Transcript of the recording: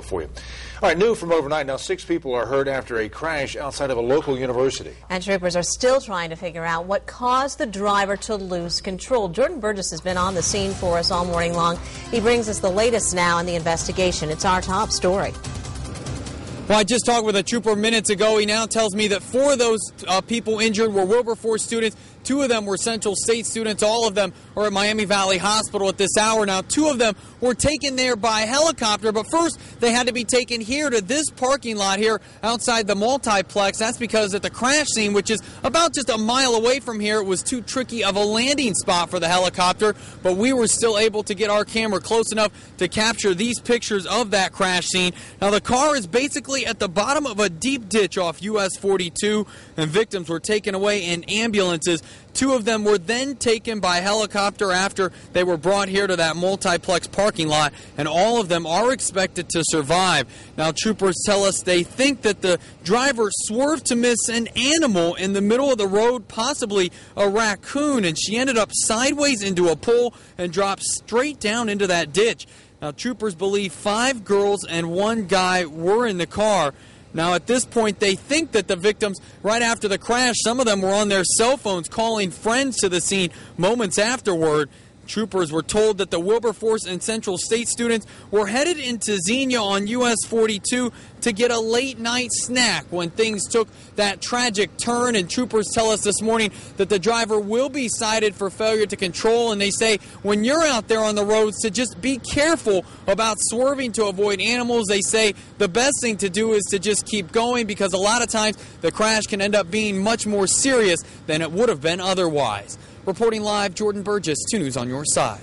For you. All right, new from overnight. Now, 6 people are hurt after a crash outside of a local university. And troopers are still trying to figure out what caused the driver to lose control. Jordan Burgess has been on the scene for us all morning long. He brings us the latest now in the investigation. It's our top story. Well, I just talked with a trooper minutes ago. He now tells me that 4 of those people injured were Wilberforce students. 2 of them were Central State students. All of them are at Miami Valley Hospital at this hour. Now, 2 of them were taken there by helicopter, but first they had to be taken here to this parking lot here outside the multiplex. That's because at the crash scene, which is about just a mile away from here, it was too tricky of a landing spot for the helicopter, but we were still able to get our camera close enough to capture these pictures of that crash scene. Now, the car is basically at the bottom of a deep ditch off US 42, and victims were taken away in ambulances. 2 of them were then taken by helicopter after they were brought here to that multiplex parking lot, and all of them are expected to survive. Now, troopers tell us they think that the driver swerved to miss an animal in the middle of the road, possibly a raccoon, and she ended up sideways into a pole and dropped straight down into that ditch. Now, troopers believe 5 girls and 1 guy were in the car. Now, at this point, they think that the victims, right after the crash, some of them were on their cell phones calling friends to the scene moments afterward. Troopers were told that the Wilberforce and Central State students were headed into Xenia on US 42 to get a late-night snack when things took that tragic turn. And troopers tell us this morning that the driver will be cited for failure to control. And they say when you're out there on the roads to just be careful about swerving to avoid animals. They say the best thing to do is to just keep going, because a lot of times the crash can end up being much more serious than it would have been otherwise. Reporting live, Jordan Burgess, 2 News on your side.